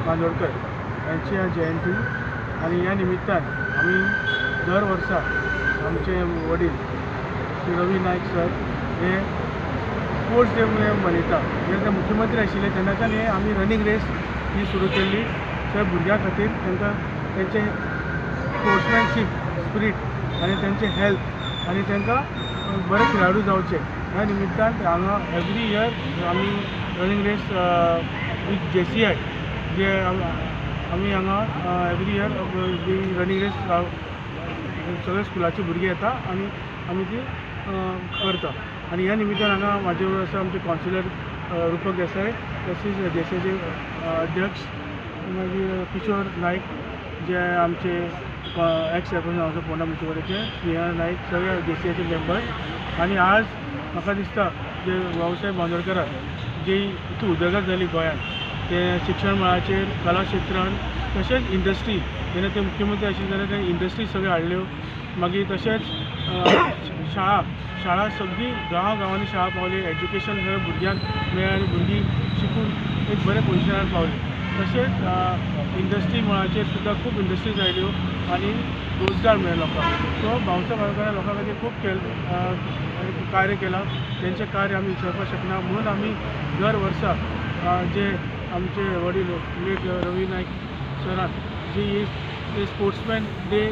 बांदोडकर यांची आज जयंती आणि या निमित्तान आम्ही दर वर्सा आमचे वडील श्री रवी नाईक सर हे स्पोर्ट्स डे मनयता. जेन्ना ते मुख्यमंत्री आशिल्ले तेन्नाच्यान हे आमी रनिंग रेस ही सुरू केल्ली. त्या भुरग्यां खातीर तांकां तेंचे स्पोर्ट्समॅनशीप स्पिरीट आनी तेंचे हेल्थ आनी तांकां बरे खेळाडू जावचे ह्या निमित्तान हांगा एवरी इयर आमी रनिंग रेस विथ JCI जे आमी हांगा एवरी इयर रनिंग रेस सगळे स्कुलाची भुरगीं येता आनी आमी ती करता. आनी ह्या निमित्तान हांगा म्हाजे बरोबर आसा आमचे कावन्सिलर रुपक देसाय, तशेंच JCIचे अध्यक्ष मागीर किशोर नायक जे आमचे एक्स चेअरपर्सन आमचे पोंडा म्युनिसिपालिटीचे स्नेहा नायक सगळे JCIचे मेंबर. आनी आज म्हाका दिसता जे भाऊसाहेब बांदोडकरान जी इतली उदरगत जाली गोंयांत ते शिक्षण मळाचेर कला क्षेत्रान तशेंच इंडस्ट्री जेन्ना ते मुख्यमंत्री आशिल्ले जाल्यार ते इंडस्ट्री सगळ्यो हाडल्यो. मागीर तशेंच शाळा सगळी गांवांनी शाळा पावली, एज्युकेशन सगळ्या भुरग्यांक मेळ्ळें आनी भुरगीं शिकून एक बरे पोजिशनार पावली. तशेंच इंडस्ट्री मळाचेर सुद्दां खूब इंडस्ट्रीज आयल्यो आनी रोजगार मेळ्ळो लोकांक. सो भाऊसाहेब बांदोडकरान लोकां खातीर खूब कार्य केलां. तेंचें कार्य आमी विसरपाक शकना. म्हणून आमी दर वर्सा जे आमचे वडील लेट रवी नाईक सरान जी स्पोर्ट्समॅन डे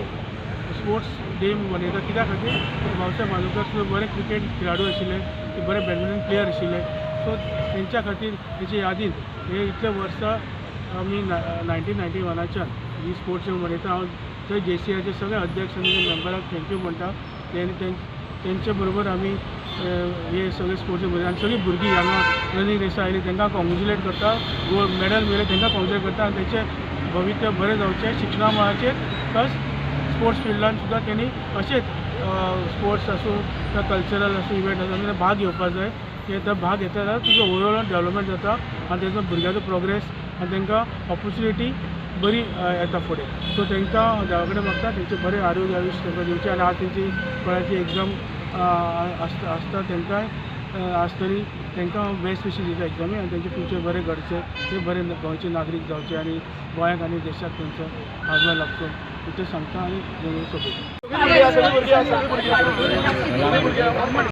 मनयता. कित्या खातीर भाऊसाहेब बांदोडकर सुद्दां बरे क्रिकेट खेळाडू आशिल्ले, ते बरे बॅडमिंटन प्लेयर आशिल्ले. सो तेंच्या खातीर तेचे यादीन हे इतले वर्सां आमी 1991च्यान ही स्पोर्ट्स डे मनयता. हांव थंय JCIचे सगळे अध्यक्ष आनी मेंबराक थँक्यू म्हणटा. तेंचे बरोबर आमी हे सगळे स्पोर्ट्स डे मनयता आनी सगळीं भुरगीं हांगा रनिंग रेसा आयली तांकां कॉंग्रेच्युलेट करता. गोल्ड मॅडल मेळ्ळे तांकां कॉंग्रेच्युलेट करता आनी तेंचें भवित्य बरें जावचें शिक्षणा मळाचेर प्लस स्पोर्ट्स फिल्डान सुद्दां तेणी अशेंच स्पोर्ट्स आसूं किंवा कल्चरल आसूं इव्हेंट आसूं तातूंत भाग घेवपाक जाय. की तो भाग घेता जाल्यार तुजो ओवरऑल डेवलपमेंट जाता आनी तेजो भुरग्याचो प्रोग्रेस आनी तांकां ऑपॉर्च्युनिटी बरी येता फुडें. सो तांकां देवा कडेन मागता तेंचे बरें आरोग्य आयुश्य तांकां दिवचें. आनी आज तेंची कोणाची एग्जाम आसता तांकांय आसतली तांकां बेस्ट विशीस दिता एग्जामी आनी तेंचे फ्युचर बरें घडचें, ते बरे गोंयचे नागरीक जावचे आनी गोंयाक आनी देशाक तेंचो हातभार लागचो इतलें सांगता आनी सोंपयता.